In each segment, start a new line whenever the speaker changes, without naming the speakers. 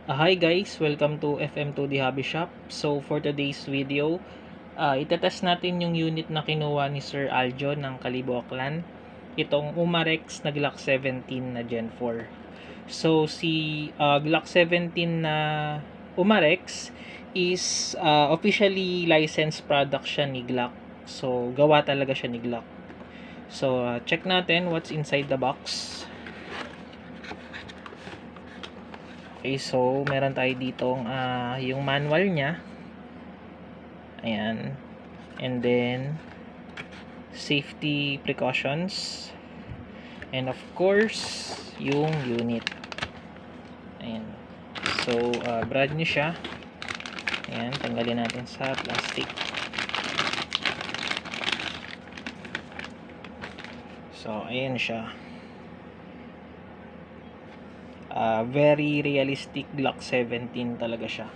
Hi guys, welcome to FM2D Hobby Shop. So for today's video, itetest natin yung unit na kinuha ni Sir Aljo ng Kalibo Aklan. Itong Umarex na Glock 17 na Gen 4. So si Glock 17 na Umarex is officially licensed product siya ni Glock. So gawa talaga siya ni Glock. So check natin what's inside the box. Okay, so meron tayo ditong yung manual niya. Ayan. And then safety precautions. And of course, yung unit. Ayan. So, brand new siya. Ayan, tanggalin natin sa plastic. So, ayan siya. Very realistic Glock 17 talaga siya.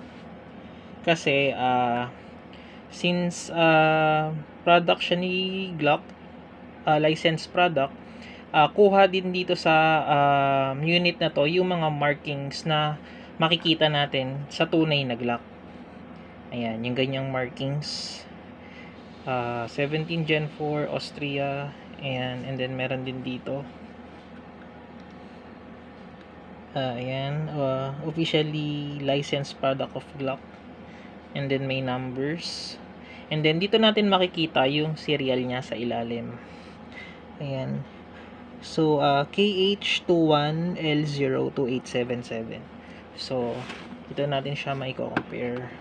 Kasi, since product siya ni Glock, licensed product, kuha din dito sa unit na to yung mga markings na makikita natin sa tunay na Glock. Ayan, yung ganyang markings. 17 Gen 4 Austria. Ayan, and then meron din dito. Ayan, officially licensed product of Glock. And then may numbers. And then dito natin makikita yung serial niya sa ilalim. Ayan. So, KH21L02877. So, dito natin siya maiko-compare.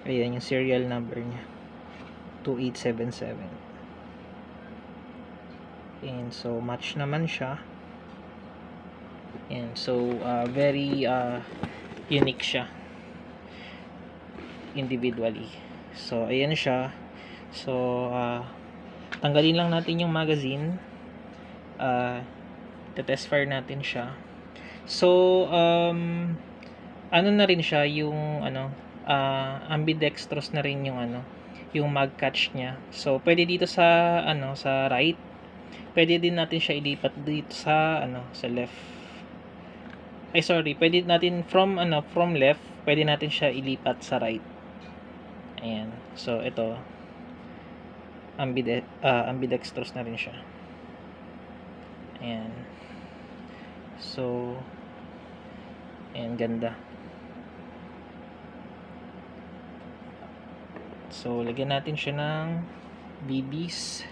Ayan yung serial number niya. 2877. And so, match naman siya. And so, very unique siya. Individually. So, ayan siya. So, tanggalin lang natin yung magazine. Test fire natin siya. So, ano na rin siya yung ambidextrous na rin yung yung mag catch niya. So, pwede dito sa sa right. Pwede din natin siya ilipat dito sa sa left. Ay sorry, pwede natin from left, pwede natin siya ilipat sa right. Ayan. So, ito ambidextrous na rin siya. Ayan. So, ayan, ganda. So, lagyan natin siya ng BBs.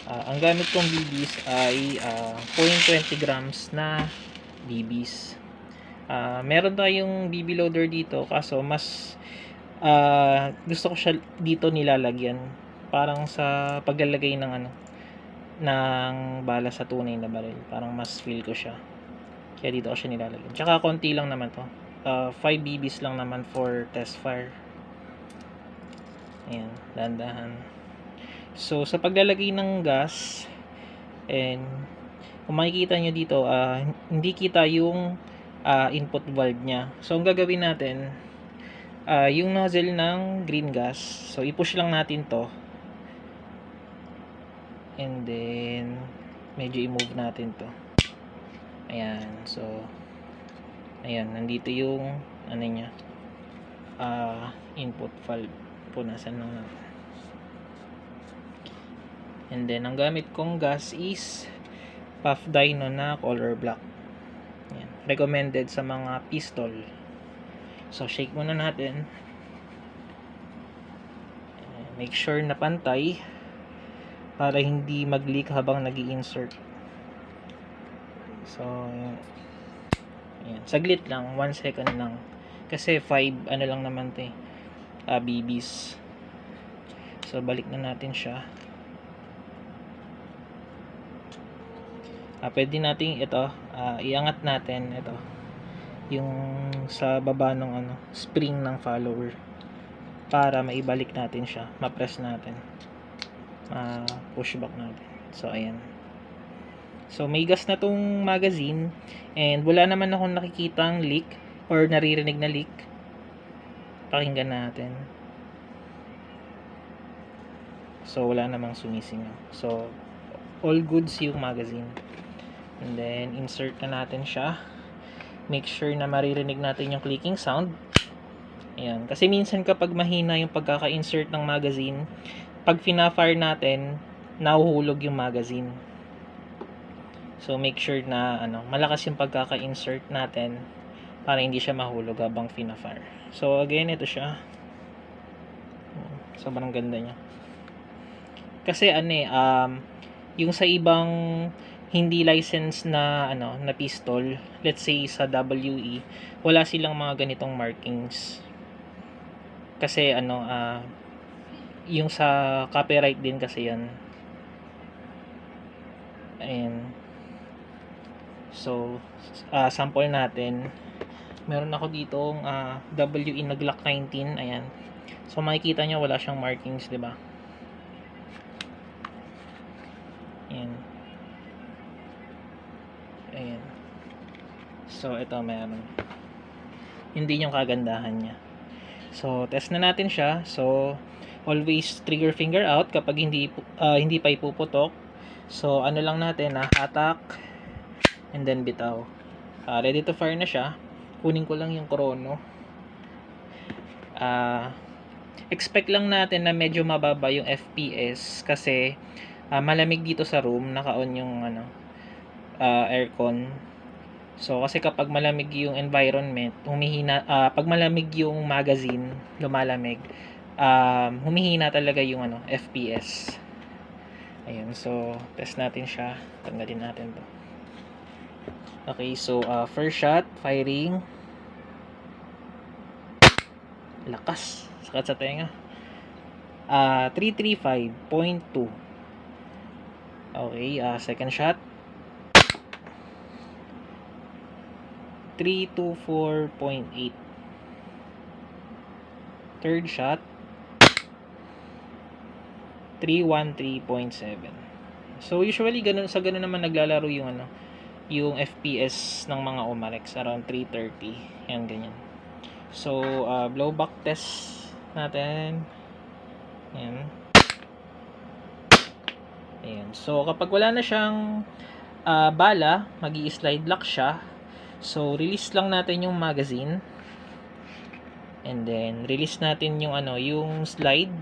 Ang gamit kong BBs ay 0.20 grams na BBs. Meron tayong BB loader dito, kaso mas gusto ko siya dito nilalagyan. Parang sa paglalagay ng ng bala sa tunay na baril. Parang mas feel ko siya. Kaya dito ko siya nilalagyan. Tsaka konti lang naman to. 5 BBs lang naman for test fire. Ayan, dahan-dahan. So, sa paglalagay ng gas, and kung makikita nyo dito, hindi kita yung input valve nya. So, ang gagawin natin, yung nozzle ng green gas, so i-push lang natin to. And then, medyo i-move natin to. Ayan, so, ayan, nandito yung, nya, input valve. Punasan lang natin. And then, ang gamit kong gas is Puff Dino na color black. Ayan. Recommended sa mga pistol. So, shake muna natin. Make sure na pantay para hindi mag-leak habang nag-i-insert. So, ayan. Saglit lang. 1 second lang. Kasi 5, lang naman ito BBs. So, balik na natin siya. Pwede nating ito iangat natin ito yung sa baba ng spring ng follower para maibalik natin siya, ma-press natin, push back natin. So ayan, so may gas na tong magazine and wala naman akong nakikitang leak or naririnig na leak. Pakinggan natin. So wala namang sumisingaw. So all goods yung magazine. And then insert na natin siya. make sure na maririnig natin yung clicking sound. Ayan. Kasi minsan kapag mahina yung pagkaka-insert ng magazine, pag fina-fire natin, nahuhulog yung magazine. So make sure na malakas yung pagkaka-insert natin para hindi siya mahulog habang fina-fire. So again, ito siya. Sobrang ganda niya. Kasi yung sa ibang hindi license na na pistol, let's say sa WE, wala silang mga ganitong markings. Kasi yung sa copyright din kasi yan. Ayan. So sample natin. Meron ako ditong WE na Glock 19. Ayan. So makikita nyo wala siyang markings, 'di ba? Ayan. Ayan. So ito meron. Hindi yung kagandahan niya. So test na natin siya. So always trigger finger out kapag hindi pa ipuputok. So ano lang natin hatak and then bitaw. Ready to fire na siya. Kunin ko lang yung chrono. Expect lang natin na medyo mababa yung FPS kasi malamig dito sa room, naka-on yung aircon. So kasi kapag malamig yung environment, humihina, pag malamig yung magazine, lumalamig, humihina talaga yung FPS. Ayun, so test natin siya. Tanggalin natin 'to. Okay, so first shot, firing. Lakas, sakat sa tenga. 335.2. Okay, second shot. 324.8. Third shot, 313.7. So usually ganun naman naglalaro yung yung FPS ng mga Omarex, around 330. Yan, ganyan. So blowback test natin. Yan. Ayan. So kapag wala na siyang bala, magi-slide lock siya. So release lang natin yung magazine. And then release natin yung yung slide.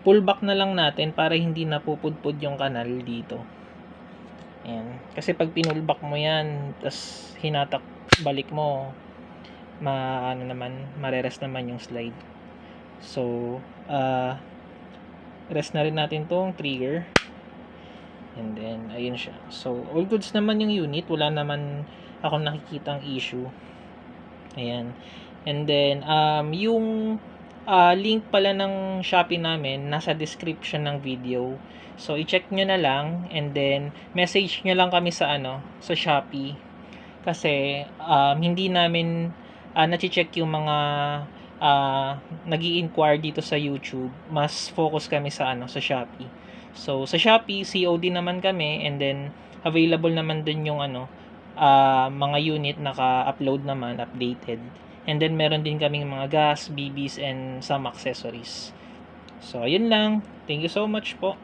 Pull back na lang natin para hindi napupudpud yung kanal dito. Ayan. Kasi pag pinulback mo yan, tas hinatak balik mo, marerest naman yung slide. So rest na rin natin tong trigger. And then ayun siya. So all goods naman yung unit, wala naman akong nakikitang issue. Ayan. And then yung link pala ng Shopee namin nasa description ng video. So i-check nyo na lang and then message nyo lang kami sa sa Shopee kasi hindi namin na-check yung mga nag-i-inquire dito sa YouTube. Mas focus kami sa sa Shopee. So sa Shopee COD naman kami and then available naman din yung mga unit naka-upload naman, updated. And then meron din kaming mga gas, BBs and some accessories. So ayun lang. Thank you so much po.